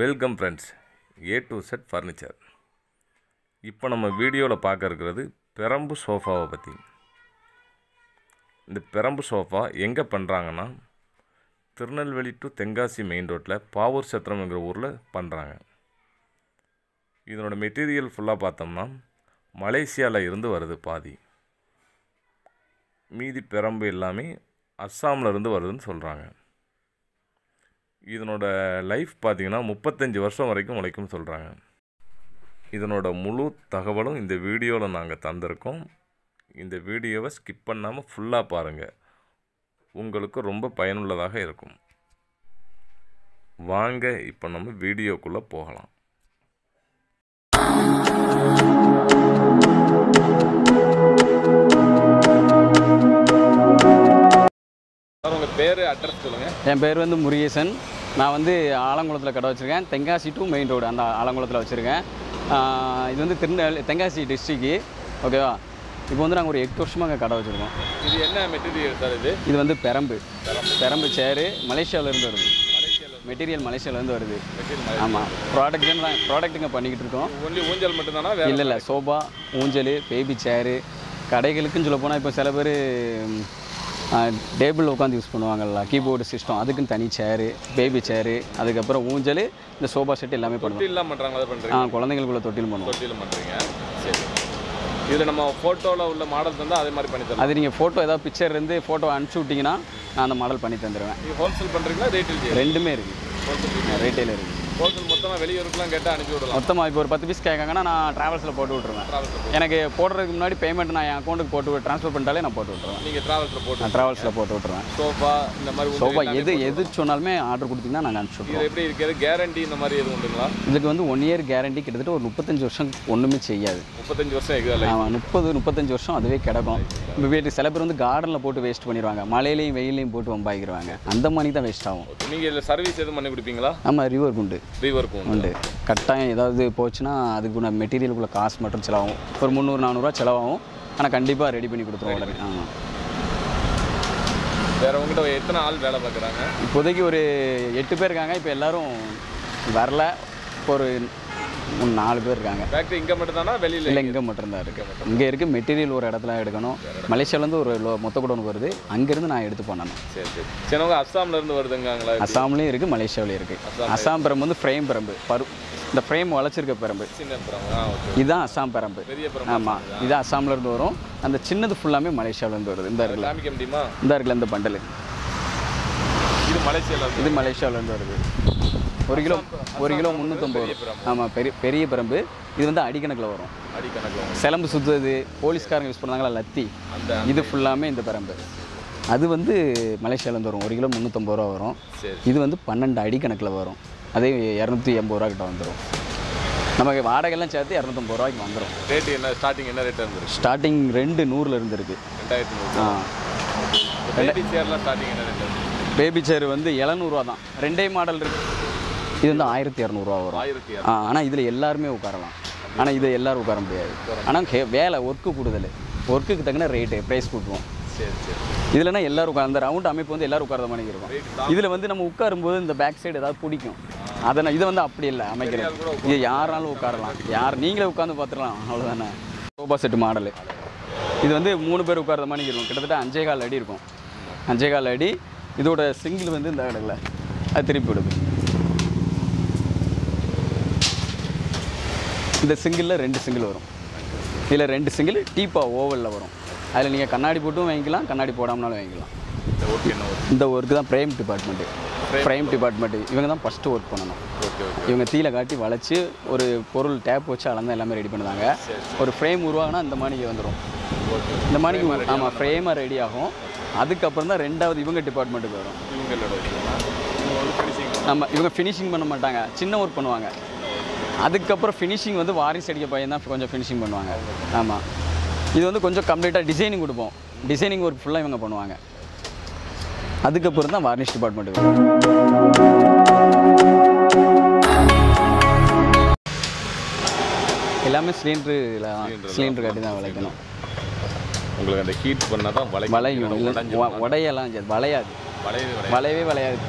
Welcome friends, A to Z furniture. இப்போ நம்ம வீடியோவில் பார்க்க இருக்கிறது பெரம்பு சோஃபாவை பற்றி. இந்த பெரம்பு சோஃபா எங்கே பண்ணுறாங்கன்னா, திருநெல்வேலி டு தென்காசி மெயின் ரோட்டில் பாவூர் சத்திரம்ங்கிற ஊரில் பண்ணுறாங்க. இதனோட மெட்டீரியல் ஃபுல்லாக பார்த்தோம்னா மலேசியாவில் இருந்து வருது பாதி. மீதி பெரம்பு எல்லாமே அஸ்ஸாமில் இருந்து வருதுன்னு சொல்கிறாங்க. இதனோட லைஃப் பார்த்திங்கன்னா 35 வருஷம் வரைக்கும் உழைக்கும்னு சொல்கிறாங்க. இதனோட முழு தகவலும் இந்த வீடியோவில் நாங்கள் தந்திருக்கோம். இந்த வீடியோவை ஸ்கிப் பண்ணாமல் ஃபுல்லாக பாருங்கள், உங்களுக்கு ரொம்ப பயனுள்ளதாக இருக்கும். வாங்க இப்போ நம்ம வீடியோக்குள்ளே போகலாம். உங்கள் பேர், அட்ரஸ் சொல்லுங்கள். என் பேர் வந்து முருகேசன். நான் வந்து ஆலங்குளத்தில் கடை வச்சுருக்கேன். தென்காசி டு மெயின் ரோடு அந்த ஆலங்குளத்தில் வச்சுருக்கேன். இது வந்து தென்காசி டிஸ்ட்ரிக்கு, ஓகேவா. இப்போ வந்து நாங்கள் ஒரு 8 வருஷமாக அங்கே கடை வச்சுருக்கோம். இது என்ன மெட்டீரியல் சார்? இது வந்து பெரம்பு சேரு மலேசியாவிலேருந்து வருது. மெட்டீரியல் மலேசியாவிலேருந்து வருது. ஆமாம், ப்ராடக்ட்டுங்க பண்ணிக்கிட்டு இருக்கோம். ஒன்லி ஊஞ்சல் மட்டும்தானா? இல்லை, சோபா, ஊஞ்சல், பேபி சேரு. கடைகளுக்குன்னு சொல்ல போனால் இப்போ சில பேர் டேபிள் உட்காந்து யூஸ் பண்ணுவாங்கல்ல, கீபோர்டு சிஸ்டம், அதுக்குன்னு தனி சேரு, பேபி சேரு, அதுக்கப்புறம் ஊஞ்சல், இந்த சோபா செட் எல்லாமே பண்ணுவோம். குழந்தைங்களுக்குள்ள தொட்டிலும் பண்ணுறீங்க. சரி, இதில் நம்ம ஃபோட்டோவில் உள்ள மாடல் தந்தால் அதே மாதிரி பண்ணி தரோம். அது நீங்கள் ஃபோட்டோ ஏதாவது பிக்சர் இருந்து ஃபோட்டோ அனுப்பிச்சி விட்டிங்கன்னா நான் அந்த மாடல் பண்ணி தந்துடுவேன். நீங்கள் ஹோல்சேல் பண்ணுறீங்களா, ரீட்டைல்? ரெண்டுமே இருக்குது. ரீட்டைல் இருக்குது. ஹோல்சேல் மொத்தமாக வெளியூருக்குலாம் கேட்டால் அனுப்பி விடலாம். மொத்தமாக இப்போ ஒரு 10 பீஸ் கேட்காங்கன்னா நான் ட்ராவல்ஸில் போட்டு விட்ருவேன். எனக்கு போடுறதுக்கு முன்னாடி பேமெண்ட் நான் என் அக்கௌண்ட்டுக்கு போட்டு ட்ரான்ஸ்ஃபர் பண்ணிட்டாலே நான் போட்டு விட்ருவேன். நீங்கள் ட்ராவல்ஸில் போட்டு விட்ருவேன். சோஃபா இந்த மாதிரி சோஃபா எது சொன்னாலுமே ஆர்டர் கொடுத்தீங்கன்னா நாங்கள் அனுப்பிச்சி விட்ருவோம். எப்படி இருக்கிறது, கேரண்டி இந்த மாதிரி எதுவும் உண்டுங்களா? இதுக்கு வந்து 1 இயர் கேரண்டி. கிட்டத்தட்ட ஒரு 35 வருஷம் ஒன்றுமே செய்யாது. 35 வருஷம்? ஆமாம், 35 வருஷம் அதுவே கிடக்கும். இப்போ வீட்டு சில பேர் வந்து கார்டனில் போட்டு வேஸ்ட் பண்ணிடுவாங்க, மழையிலையும் வெயிலையும் போட்டு வம்பாகிடுவாங்க. அந்த மாதிரி தான் வேஸ்ட் ஆகும். நீங்கள் இதில் சர்வீஸ் எதுவும் பண்ணி கொடுப்பீங்களா? ஆமாம், ரிவர்க் உண்டு. உண்டு. கட்டாயம் ஏதாவது போச்சுன்னா அதுக்குள்ள மெட்டீரியலுக்குள்ள காசு மட்டும் செலவாகும். ஒரு 300-400 செலவாகும். ஆனால் கண்டிப்பாக ரெடி பண்ணி கொடுத்துருவோம் உடனே. ஆமாம். வேறு உங்கள்கிட்ட எத்தனை ஆள் வேலை பார்க்குறாங்க? இப்போதைக்கு ஒரு 8 பேர் இருக்காங்க. இப்போ எல்லோரும் வரல. ஒரு 4 பேர் இருக்காங்க. ஃபேக்ட்ரி இங்கே மட்டும்தானா, வெளியில்? இல்லை, இங்கே மட்டும்தான் இருக்குது. இங்கே இருக்குது. மெட்டீரியல் ஒரு இடத்துல எடுக்கணும். மலேசியாவிலேருந்து ஒரு மொத்த குடோனுக்கு வருது. அங்கேருந்து நான் எடுத்து பண்ணணும். சரி. சின்னவங்க அஸ்ஸாம்லேருந்து வருதுங்களா? அஸ்ஸாம்லேயும் இருக்குது, மலேசியாவிலையும் இருக்குது. அஸ்ஸாம் பெரம்பு வந்து ஃப்ரேம் பெரம்பு, இந்த ஃப்ரேம் வளைச்சிருக்க பெரம்பு. இதுதான் அஸ்ஸாம் பெரம்பு. ஆமாம், இது அஸ்ஸாம்லேருந்து வரும். அந்த சின்னது ஃபுல்லாமே மலேசியாவிலேருந்து வருது. இந்த இருக்குல்ல இந்த பண்டலு, இது மலேசியாவிலேருந்து வருது. 1 கிலோ 350 ரூபா. ஆமாம், பெரிய பெரம்பு. இது வந்து அடிக்கணக்கில் வரும். சிலம்பு சுற்றுறது, போலீஸ்காரங்க யூஸ் பண்ணுறாங்களா லத்தி, இது ஃபுல்லாமே இந்த பெரம்பு. அது வந்து மலேசியாவிலேருந்து வரும். 1 கிலோ 350 ரூபா வரும். இது வந்து 12 அடிக்கணக்கில் வரும். அதே 280 ரூபா கிட்ட வந்துடும். நமக்கு வாடகைலாம் சேர்த்து 250 ரூபாய்க்கு வந்துடும். ரேட்டு என்ன? ஸ்டார்டிங் என்ன ரேட் இருந்துருக்கு? ஸ்டார்டிங் 200 இருக்குது. 2100. பேபி சேர்லாம் ஸ்டார்டிங் என்ன ரேட்? பேபி சேர் வந்து 700 ரூபா தான். 2 மாடல் இருக்குது. இது வந்து 1200 ரூபா வரும். ஆனால் இதில் எல்லாருமே உட்காரலாம். ஆனால் இது எல்லோரும் உட்கார முடியாது. ஆனால் வேலை ஒர்க்கு கூடுதல், ஒர்க்குக்கு தகுந்த ப்ரைஸ் கொடுப்போம். இதுலனா எல்லோரும் உட்கார, அந்த ரவுண்ட் அமைப்பு வந்து எல்லோரும் உட்கார மாதிரி இருக்கும். இதில் வந்து நம்ம உட்காரும்போது இந்த பேக் சைடு ஏதாவது பிடிக்கும். இதை வந்து அப்படி இல்லை அமைக்கிறேன். இது யாராலும் உட்காரலாம், நீங்களே உட்காந்து பார்த்துக்கலாம், அவ்வளோதானே. சோபா செட்டு மாடலு இது வந்து 3 பேர் உட்கார மாதிரி இருக்கும். கிட்டத்தட்ட 5.25 அடி இருக்கும். 5.25 அடி. இதோட சிங்கிள் வந்து இந்த இடத்துல அது திருப்பி விடுது. இந்த சிங்கிளில் 2 சிங்கிள் வரும். இதில் 2 சிங்கிள் டீப்பா ஓவலில் வரும். அதில் நீங்கள் கண்ணாடி போட்டும் வாங்கிக்கலாம், கண்ணாடி போடாமனாலும் வாங்கிக்கலாம். இந்த ஒர்க்கு தான் ஃப்ரேம் டிபார்ட்மெண்ட்டு. இவங்க தான் ஃபஸ்ட்டு ஒர்க் பண்ணணும். இவங்க தீல காட்டி வளைச்சி ஒரு பொருள் டேப் வச்சு அளந்து எல்லாமே ரெடி பண்ணுவாங்க. ஒரு ஃப்ரேம் உருவாகினா இந்த மாதிரி வந்துடும். இந்த மாதிரி ஆமாம், ஃப்ரேமாக ரெடி ஆகும். அதுக்கப்புறம் தான் 2வது இவங்க டிபார்ட்மெண்ட்டுக்கு வரும். இவங்க ஃபினிஷிங் பண்ண மாட்டாங்க, சின்ன ஒர்க் பண்ணுவாங்க. அதுக்கப்புறம் ஃபினிஷிங் வந்து வாரிசு அடிக்க பையன் தான் கொஞ்சம் ஃபினிஷிங் பண்ணுவாங்க. ஆமாம், இது வந்து கொஞ்சம் கம்ப்ளீட்டாக டிசைனிங் கொடுப்போம். டிசைனிங் ஒர்க் ஃபுல்லாக இவங்க பண்ணுவாங்க. அதுக்கப்புறம் தான் வார்னிஷ் டிபார்ட்மெண்ட்டுக்கு வரும். எல்லாமே சிலிண்டர் காட்டி தான் விளைக்கணும். உங்களுக்கு அந்த ஹீட் பண்ணால் தான் வளையும். உடையெல்லாம் வளையாது. வளையவே வளையாது.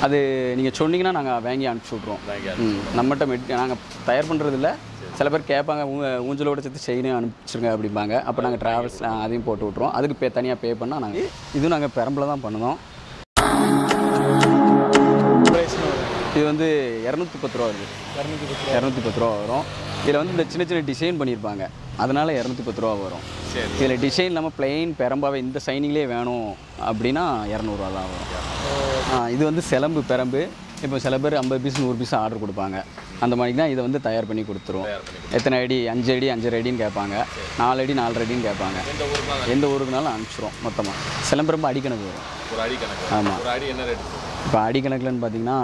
அது நீங்கள் சொன்னீங்கன்னா நாங்கள் வாங்கி அனுப்பிச்சி விட்ருவோம். நம்மகிட்ட நாங்கள் தயார் பண்ணுறதில்ல. சில பேர் கேட்பாங்க ஊஞ்சலோட சேர்த்து செயினே அனுப்பிச்சிருங்க அப்படிம்பாங்க. அப்போ நாங்கள் ட்ராவல்ஸ் அதையும் போட்டு விட்ருவோம். அதுக்கு தனியாக பே பண்ணால் நாங்கள் இதுவும் நாங்கள் பெரம்பில் தான் பண்ணுவோம். இது வந்து 210 ரூபா வருது. 210 ரூபா வரும். இதில் வந்து இந்த சின்ன சின்ன டிசைன் பண்ணியிருப்பாங்க, அதனால் 210 ரூபா வரும். இதில் டிசைன் இல்லாமல் பிளெயின் பெரம்பாவே இந்த சைனிங்லேயே வேணும் அப்படின்னா 200 தான் வரும். இது வந்து சிலம்பு பெரம்பு. இப்போ சில பேர் 50 பீஸ் 100 பீஸ் ஆர்டர் கொடுப்பாங்க. அந்த மாதிரி தான் இதை வந்து தயார் பண்ணி கொடுத்துருவோம். எத்தனை அடி 5 அடி 5.5 அடின்னு கேட்பாங்க, 4 அடி 4.5 அடின்னு கேட்பாங்க. எந்த ஊருக்குனாலும் அனுப்பிச்சிடும். மொத்தமாக சிலம்பு அடிக்கணக்கு வரும். ஆமாம். இப்போ அடிக்கணக்கில்னு பார்த்தீங்கன்னா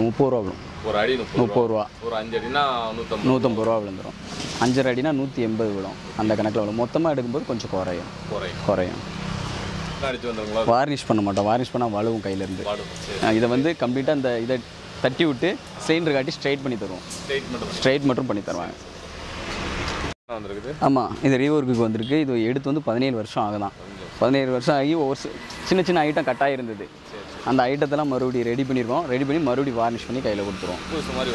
30 ரூபா வரும். ஒரு அடி 30 ரூபா. ஒரு 5 அடினா 150 ரூபா விழுந்துடும். 5.5 அடினா 180 விடும். அந்த கணக்கில் விடும். மொத்தமாக எடுக்கும்போது கொஞ்சம் குறையும். வார்னிஷ் பண்ண மாட்டோம். வார்னிஷ் பண்ணால் வலுவும் கையிலேருந்து. இதை வந்து கம்ப்ளீட்டாக இந்த இதை தட்டி விட்டு சிலிண்டர் காட்டி ஸ்ட்ரைட் பண்ணி தருவோம். ஸ்ட்ரைட் மட்டும் பண்ணி தருவாங்க. ஆமாம், இது ரீவொர்க்குக்கு வந்திருக்கு. இது எடுத்து வந்து 17 வருஷம் ஆகுதான். 17 வருஷம் ஆகி ஒவ்வொரு சின்ன சின்ன ஐட்டம் கட்டாக இருந்தது. அந்த ஐட்டத்தெல்லாம் மறுபடியும் ரெடி பண்ணியிருக்கோம். ரெடி பண்ணி மறுபடியும் வார்னிஷ் பண்ணி கையில் கொடுத்துருவோம்.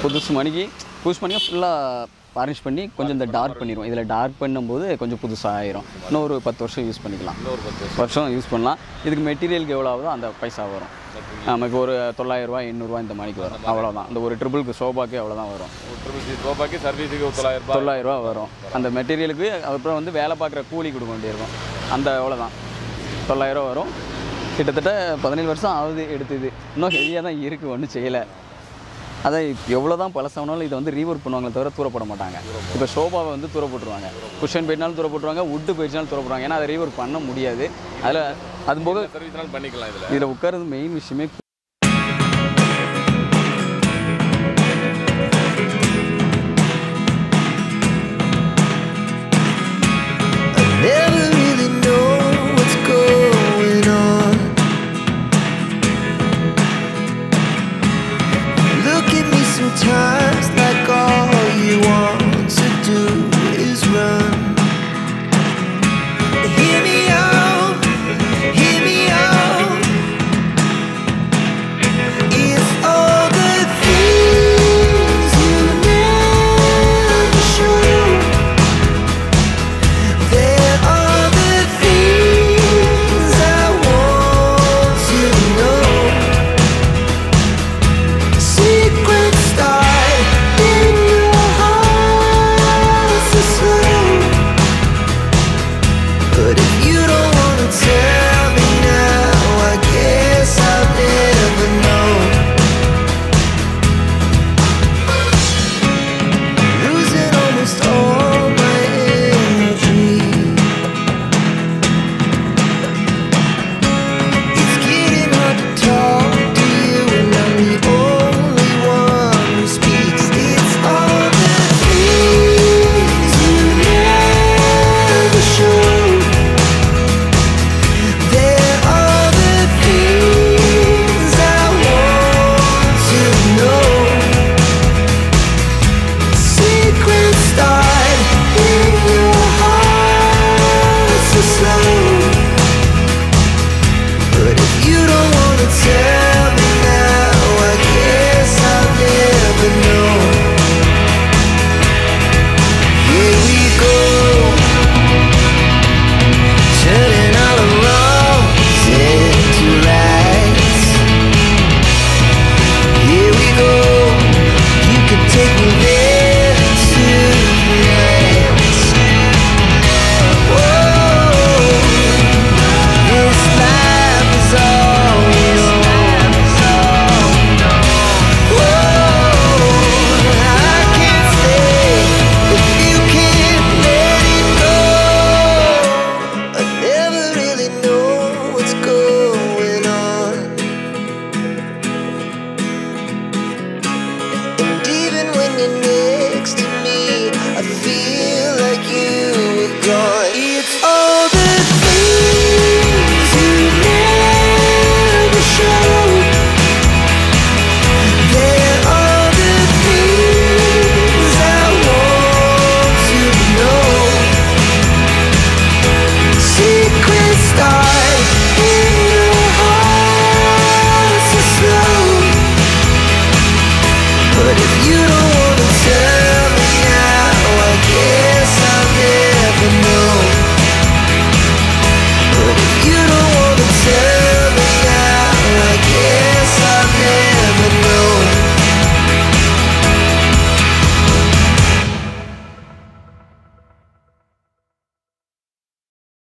புதுசு மணிக்கு ஃபுல்லாக வார்னிஷ் பண்ணி கொஞ்சம் இந்த டார்க் பண்ணிடுவோம். இதில் டார்க் பண்ணும்போது கொஞ்சம் புதுசாக ஆயிரும். இன்னும் ஒரு 10 வருஷம் யூஸ் பண்ணிக்கலாம். 10 வருஷம் யூஸ் பண்ணலாம். இதுக்கு மெட்டீரியலுக்கு எவ்வளோ ஆகுதோ அந்த பைசா வரும். நமக்கு ஒரு 900 ரூபா 800 இந்த மாதிரிக்கு வரும். அவ்வளோதான். அந்த ஒரு ட்ரிபிளுக்கு சோபாக்கு அவ்வளோதான் வரும். சோபாக்கு சர்வீஸுக்கு 900 ரூபா வரும். அந்த மெட்டீரியலுக்கு அப்புறம் வந்து வேலை பார்க்குற கூலி கொடுக்க வேண்டியிருக்கும். அந்த அவ்வளோதான் 900 ரூபா வரும். கிட்டத்தட்ட 17 வருஷம் ஆகுது எடுத்தது. இன்னும் ஹெவியாக தான் இருக்குது, ஒன்றும் செய்யலை. அதான் எவ்வளோ தான் பழசானாலும் இதை வந்து ரீவொர்க் பண்ணுவாங்களே தவிர தூரப்பட மாட்டாங்க. இப்போ சோபாவை வந்து தூர போட்டுருவாங்க, குஷன் போயிட்டாலும் தூர போட்டுருவாங்க, வுட்டு போயிடுச்சுனாலும் தூர போட்டுருவாங்க. ஏன்னா அதை ரீவொர்க் பண்ண முடியாது. அதில் அது போக பண்ணிக்கலாம். இதில் உட்கார்றது மெயின் விஷயமே